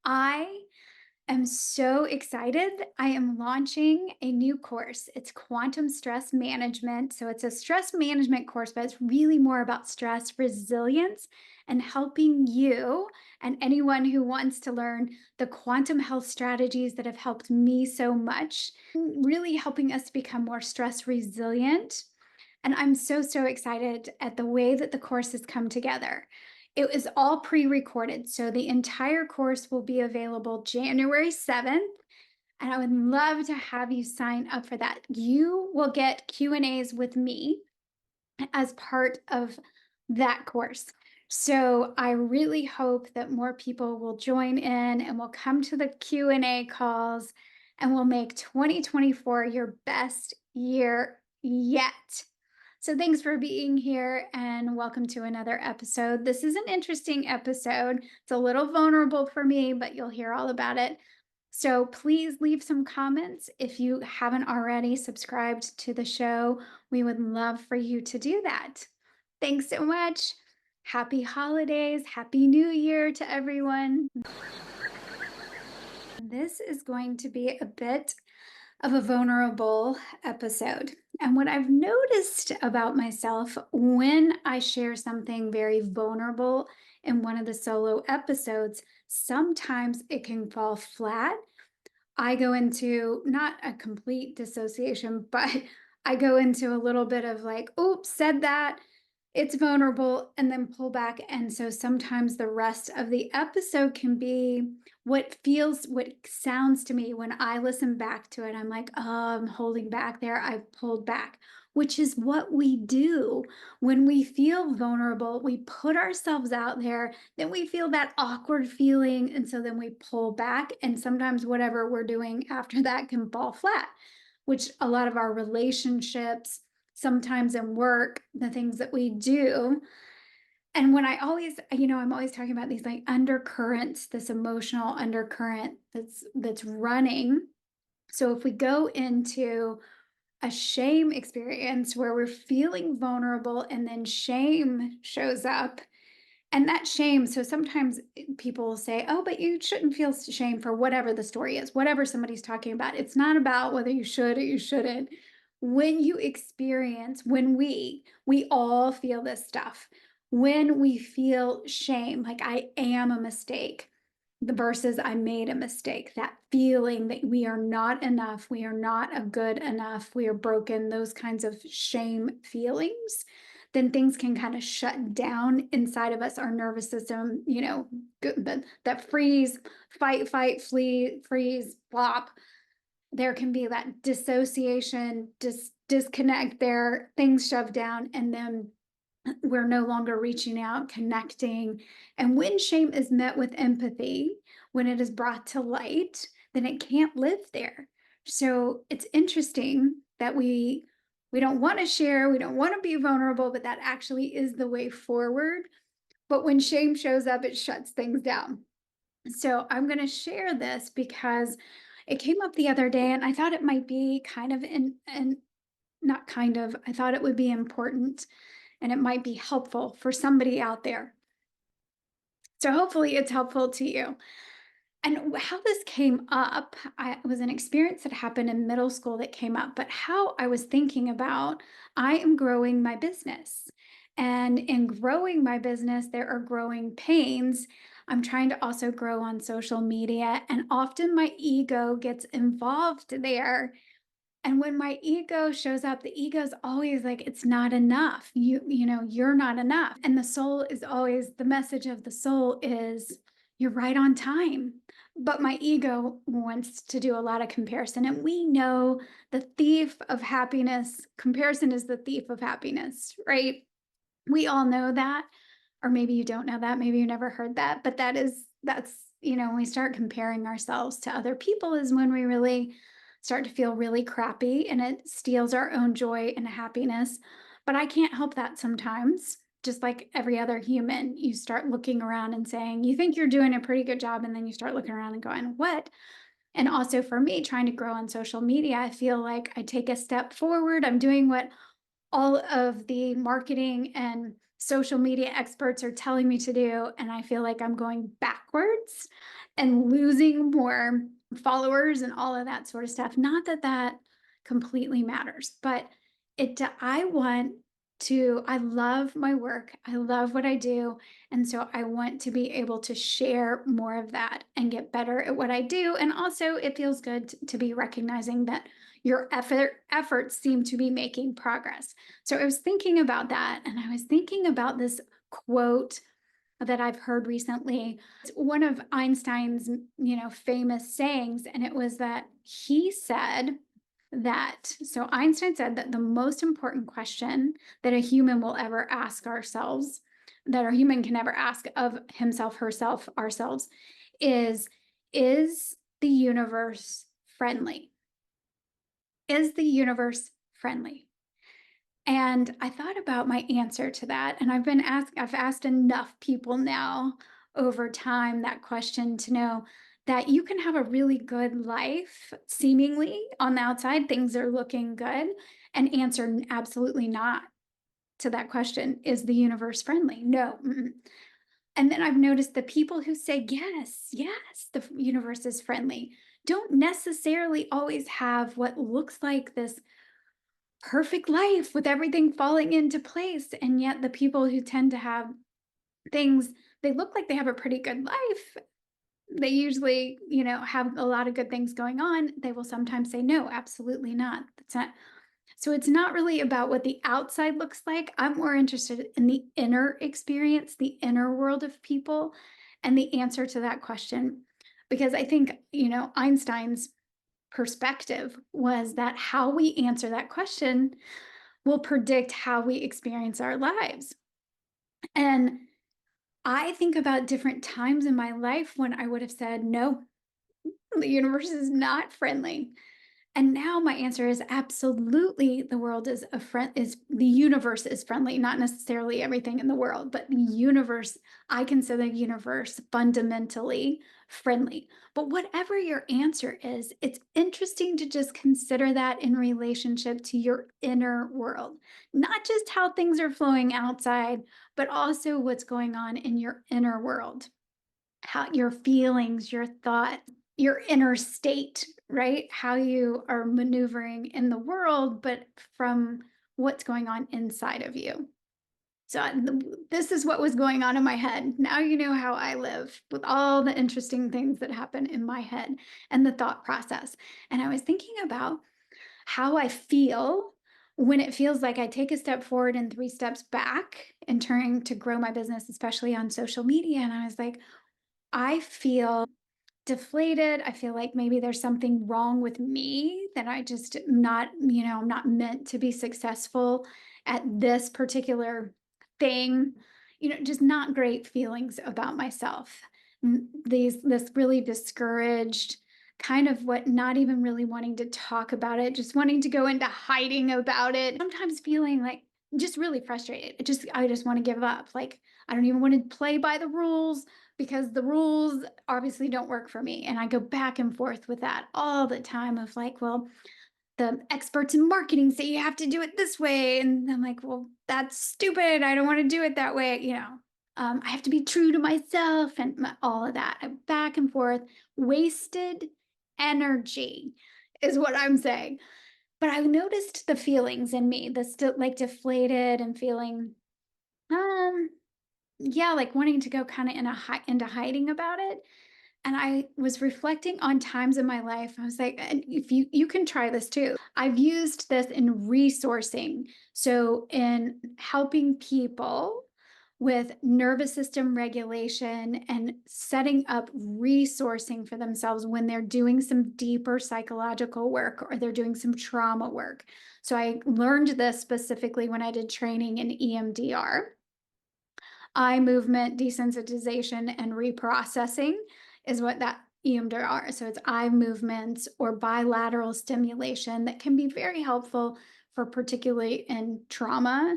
I am so excited. I am launching a new course. It's quantum stress management. So it's a stress management course, but it's really more about stress resilience and helping you and anyone who wants to learn the quantum health strategies that have helped me so much, really helping us become more stress resilient. And I'm so excited at the way that the course has come together. It was all pre-recorded, so the entire course will be available January 7th, and I would love to have you sign up for that. You will get Q&As with me as part of that course. So I really hope that more people will join in and will come to the Q&A calls and will make 2024 your best year yet. So thanks for being here and welcome to another episode. This is an interesting episode. It's a little vulnerable for me, but you'll hear all about it. So please leave some comments if you haven't already subscribed to the show. We would love for you to do that. Thanks so much. Happy holidays. Happy New Year to everyone. This is going to be a bit of a vulnerable episode. And what I've noticed about myself when I share something very vulnerable in one of the solo episodes, sometimes it can fall flat. I go into not a complete dissociation, but I go into a little bit of like, oops, said that. It's vulnerable, and then pull back. And so sometimes the rest of the episode can be what sounds to me when I listen back to it. I'm like, oh, I'm holding back there. I pulled back, which is what we do when we feel vulnerable. We put ourselves out there, then we feel that awkward feeling. And so then we pull back. And sometimes whatever we're doing after that can fall flat, which a lot of our relationships, sometimes in work, the things that we do. And when I always, I'm always talking about these like undercurrents, this emotional undercurrent that's running. So if we go into a shame experience where we're feeling vulnerable and then shame shows up, and that shame, so sometimes people will say, oh, but you shouldn't feel shame for whatever the story is, whatever somebody's talking about. It's not about whether you should or you shouldn't. When you experience, when we all feel this stuff, when we feel shame, like I am a mistake, the versus I made a mistake, that feeling that we are not enough, we are not a good enough, we are broken, those kinds of shame feelings, then things can kind of shut down inside of us, our nervous system, that freeze, fight, flee, freeze, flop. There can be that dissociation, disconnect there, things shoved down, and then we're no longer reaching out, connecting. And when shame is met with empathy, when it is brought to light, then it can't live there. So it's interesting that we don't want to share, we don't want to be vulnerable, but that actually is the way forward. But when shame shows up, it shuts things down. So I'm going to share this because it came up the other day and I thought it might be kind of not kind of, I thought it would be important and it might be helpful for somebody out there. So hopefully it's helpful to you. And how this came up, it was an experience that happened in middle school that came up, but how I was thinking about, I am growing my business. And in growing my business, there are growing pains. I'm trying to also grow on social media, and often my ego gets involved there. And when my ego shows up, the ego's always like, it's not enough. You're not enough. And the soul is always, the message of the soul is, you're right on time. But my ego wants to do a lot of comparison. And we know the thief of happiness, comparison is the thief of happiness, right? We all know that. Or maybe you don't know that. Maybe you never heard that. But when we start comparing ourselves to other people is when we really start to feel really crappy and it steals our own joy and happiness. But I can't help that sometimes. Just like every other human, you start looking around and saying, you think you're doing a pretty good job. And then you start looking around and going, what? And also for me, trying to grow on social media, I feel like I take a step forward. I'm doing what all of the marketing and social media experts are telling me to do, and I feel like I'm going backwards and losing more followers and all of that sort of stuff. Not that that completely matters, but I want to, I love my work. I love what I do. And so I want to be able to share more of that and get better at what I do. And also, it feels good to be recognizing that your efforts seem to be making progress. So I was thinking about that, and I was thinking about this quote that I've heard recently. It's one of Einstein's, famous sayings, and it was that he said so Einstein said that the most important question that a human will ever ask ourselves, that a human can ever ask of himself, herself, ourselves, is the universe friendly? Is the universe friendly? And I thought about my answer to that, and I've asked enough people now over time that question to know that you can have a really good life, seemingly on the outside, things are looking good, and answer absolutely not to that question. Is the universe friendly? No. Mm-mm. And then I've noticed the people who say, yes, yes, the universe is friendly, don't necessarily always have what looks like this perfect life with everything falling into place. And yet, the people who tend to have things, they look like they have a pretty good life. They usually, have a lot of good things going on. They will sometimes say, no, absolutely not. That's not. So it's not really about what the outside looks like. I'm more interested in the inner experience, the inner world of people, and the answer to that question. Because I think, Einstein's perspective was that how we answer that question will predict how we experience our lives. And I think about different times in my life when I would have said, no, the universe is not friendly. And now my answer is absolutely the world is a friend is the universe is friendly, not necessarily everything in the world, but the universe, I consider the universe fundamentally friendly. But whatever your answer is, it's interesting to just consider that in relationship to your inner world, not just how things are flowing outside, but also what's going on in your inner world, how your feelings, your thoughts, your inner state, right? How you are maneuvering in the world, but from what's going on inside of you. So this is what was going on in my head. Now you know how I live with all the interesting things that happen in my head and the thought process. And I was thinking about how I feel when it feels like I take a step forward and three steps back in trying to grow my business, especially on social media. And I was like, I feel deflated. I feel like maybe there's something wrong with me that I just not, I'm not meant to be successful at this particular thing. Just not great feelings about myself. This really discouraged, kind of what, not even really wanting to talk about it, just wanting to go into hiding about it. Sometimes feeling like just really frustrated. I just want to give up. Like I don't even want to play by the rules because the rules obviously don't work for me. And I go back and forth with that all the time of like, well, the experts in marketing say you have to do it this way. And I'm like, well, that's stupid. I don't want to do it that way. I have to be true to myself and all of that. Back and forth, wasted energy is what I'm saying. But I noticed the feelings in me, the still like deflated and feeling, um, yeah, like wanting to go kind of into hiding about it. And I was reflecting on times in my life. I was like, and if you can try this too. I've used this in resourcing. So in helping people with nervous system regulation and setting up resourcing for themselves when they're doing some deeper psychological work or they're doing some trauma work. So I learned this specifically when I did training in EMDR. Eye movement desensitization and reprocessing is what that EMDR is. So it's eye movements or bilateral stimulation that can be very helpful for particularly in trauma.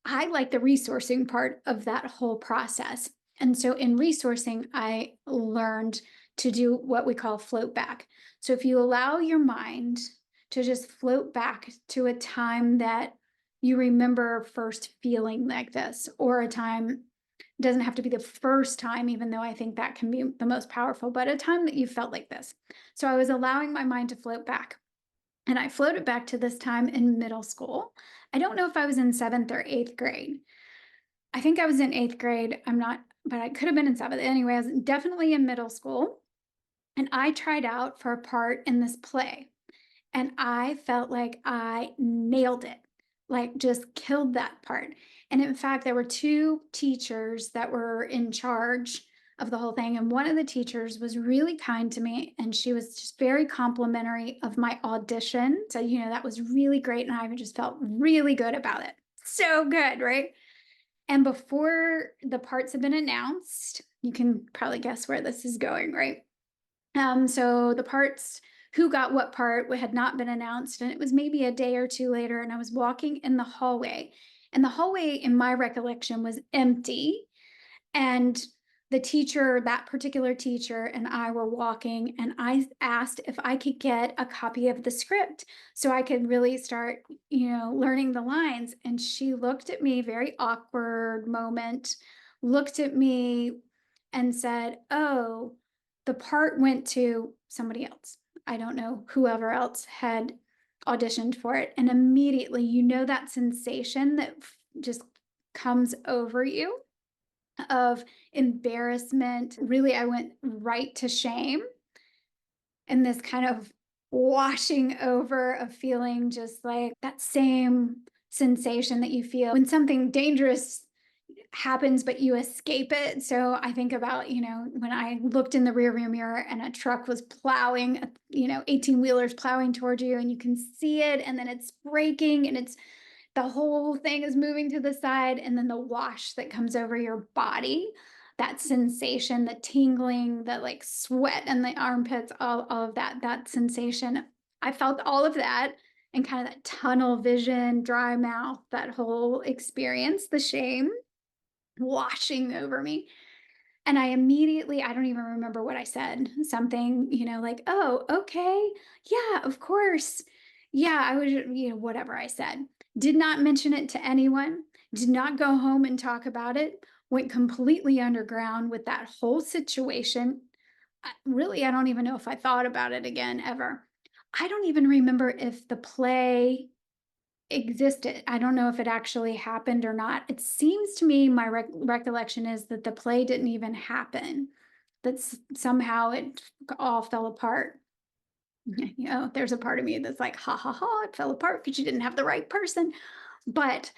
I like the resourcing part of that whole process. And so in resourcing, I learned to do what we call float back. So if you allow your mind to just float back to a time that you remember first feeling like this, or a time, doesn't have to be the first time, even though I think that can be the most powerful, but a time that you felt like this. So I was allowing my mind to float back. And I floated back to this time in middle school. I don't know if I was in seventh or eighth grade. I think I was in eighth grade. I'm not, but I could have been in seventh. Anyway, I was definitely in middle school. And I tried out for a part in this play. And I felt like I nailed it, like just killed that part. And in fact, there were two teachers that were in charge of the whole thing. And one of the teachers was really kind to me, and she was just very complimentary of my audition. So, that was really great. And I just felt really good about it. So good, right? And before the parts have been announced, you can probably guess where this is going, right? So the parts, who got what part, had not been announced, and it was maybe a day or two later, and I was walking in the hallway, and the hallway, in my recollection, was empty, and the teacher, that particular teacher, and I were walking, and I asked if I could get a copy of the script so I could really start, learning the lines. And she looked at me, very awkward moment, looked at me and said, "Oh, the part went to somebody else. I don't know, whoever else had auditioned for it." And immediately, that sensation that just comes over you of embarrassment. Really, I went right to shame, and this kind of washing over of feeling just like that same sensation that you feel when something dangerous happens, but you escape it. So I think about, when I looked in the rearview mirror and a truck was plowing, 18 wheelers plowing towards you, and you can see it, and then it's braking, and the whole thing is moving to the side, and then the wash that comes over your body, that sensation, the tingling, the like sweat and the armpits, all of that sensation. I felt all of that, and kind of that tunnel vision, dry mouth, that whole experience, the shame washing over me. And I immediately, I don't even remember what I said. Something, like, "Oh, okay. Yeah, of course. Yeah, I was, whatever I said." Did not mention it to anyone, did not go home and talk about it, went completely underground with that whole situation. Really, I don't even know if I thought about it again ever. I don't even remember if the play existed. I don't know if it actually happened or not. It seems to me, my recollection is that the play didn't even happen, that somehow it all fell apart. There's a part of me that's like, ha ha ha, it fell apart because you didn't have the right person. But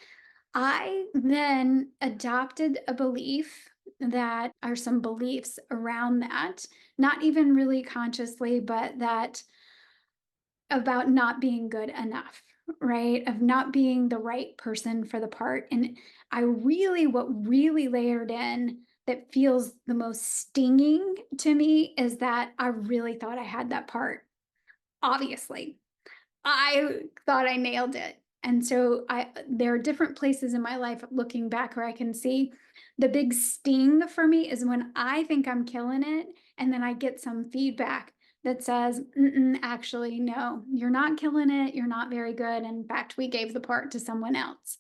I then adopted a belief, that are some beliefs around that, not even really consciously, but that about not being good enough, right? Of not being the right person for the part. And what really layered in that feels the most stinging to me is that I really thought I had that part. Obviously, I thought I nailed it. And so there are different places in my life looking back where I can see the big sting for me is when I think I'm killing it, and then I get some feedback that says, "Mm-mm, actually, no, you're not killing it. You're not very good. In fact, we gave the part to someone else."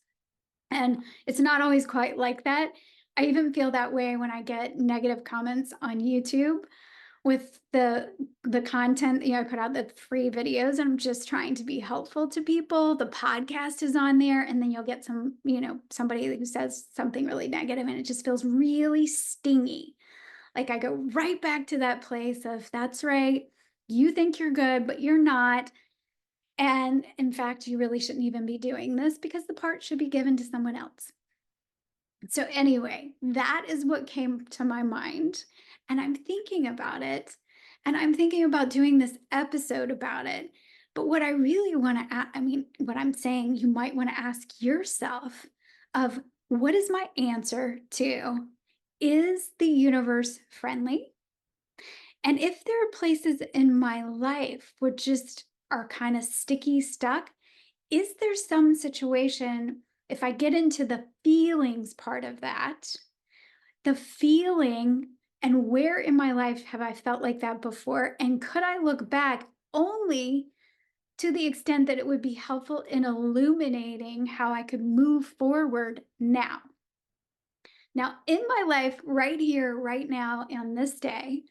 And it's not always quite like that. I even feel that way when I get negative comments on YouTube with the content. I put out the free videos, and I'm just trying to be helpful to people. The podcast is on there, and then you'll get somebody who says something really negative, and it just feels really stingy. Like I go right back to that place of, "That's right, you think you're good, but you're not. And in fact, you really shouldn't even be doing this because the part should be given to someone else." So anyway, that is what came to my mind, and I'm thinking about it, and I'm thinking about doing this episode about it. But what I really want to, what I'm saying, you might want to ask yourself of, what is my answer to, is the universe friendly? And if there are places in my life which just are kind of sticky, stuck, is there some situation, if I get into the feelings part of that, the feeling, and where in my life have I felt like that before? And could I look back only to the extent that it would be helpful in illuminating how I could move forward now. Now, in my life, right here, right now, on this day,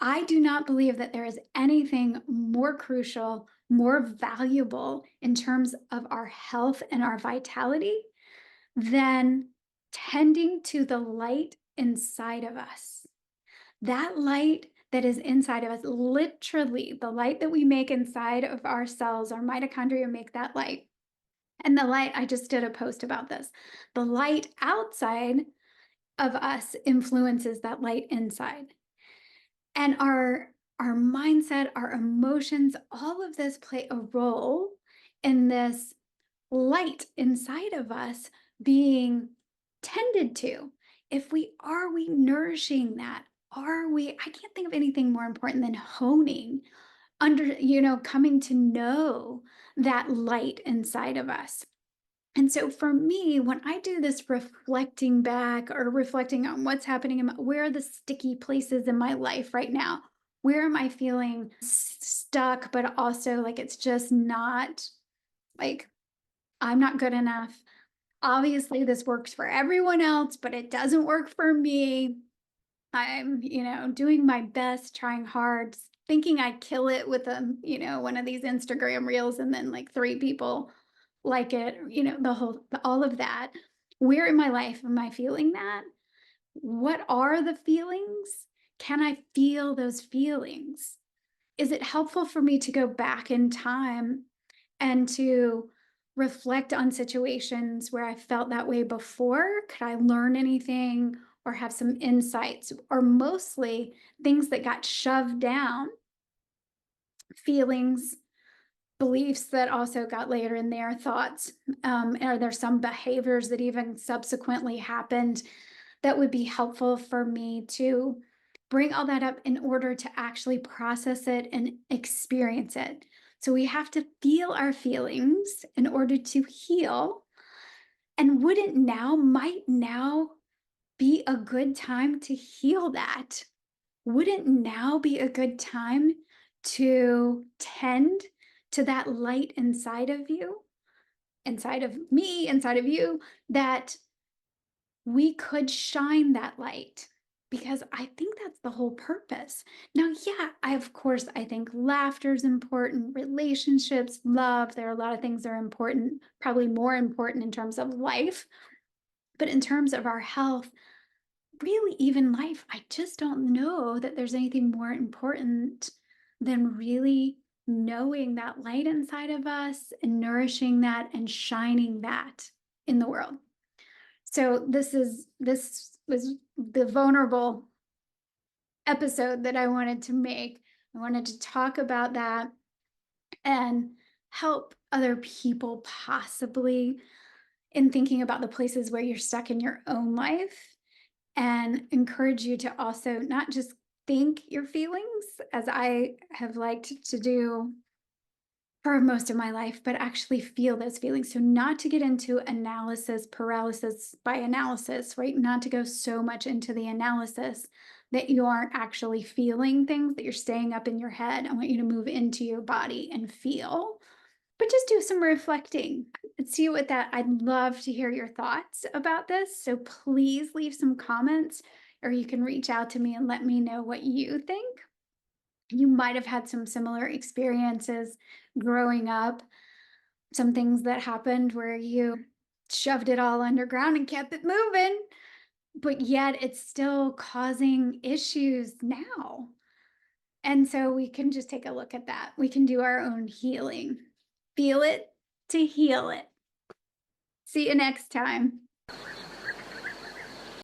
I do not believe that there is anything more crucial, more valuable in terms of our health and our vitality than tending to the light inside of us. That light that is inside of us, literally, the light that we make inside of our cells, our mitochondria make that light. And the light, I just did a post about this. The light outside of us influences that light inside. And our mindset, our emotions, all of this play a role in this light inside of us being tended to. If we are we nourishing that? Are we I can't think of anything more important than honing coming to know that light inside of us. And so for me, when I do this reflecting back or reflecting on what's happening where are the sticky places in my life right now? Where am I feeling stuck, but also like it's just not like I'm not good enough. Obviously, this works for everyone else, but it doesn't work for me. I'm, doing my best, trying hard, thinking I kill it with one of these Instagram reels, and then like three people like it, all of that. Where in my life am I feeling that? What are the feelings? Can I feel those feelings? Is it helpful for me to go back in time and to reflect on situations where I felt that way before? Could I learn anything or have some insights? Or mostly things that got shoved down, feelings, beliefs that also got later in there, thoughts. Are there some behaviors that even subsequently happened that would be helpful for me to bring all that up in order to actually process it and experience it? So we have to feel our feelings in order to heal. And might now be a good time to heal that? Wouldn't now be a good time to tend to that light inside of you, inside of me, inside of you, that we could shine that light? Because I think that's the whole purpose. Now, yeah, I think laughter is important, relationships, love, there are a lot of things that are important, probably more important in terms of life. But in terms of our health, really even life, I just don't know that there's anything more important than really knowing that light inside of us and nourishing that and shining that in the world. So this was the vulnerable episode that I wanted to make. I wanted to talk about that and help other people possibly in thinking about the places where you're stuck in your own life, and encourage you to also not just think your feelings, as I have liked to do for most of my life, but actually feel those feelings. So, not to get into analysis, paralysis by analysis, right? Not to go so much into the analysis that you aren't actually feeling things, that you're staying up in your head. I want you to move into your body and feel, but just do some reflecting and see what that. I'd love to hear your thoughts about this. So please leave some comments, or you can reach out to me and let me know what you think. You might have had some similar experiences growing up, some things that happened where you shoved it all underground and kept it moving, but yet it's still causing issues now. And so we can just take a look at that. We can do our own healing. Feel it to heal it. See you next time.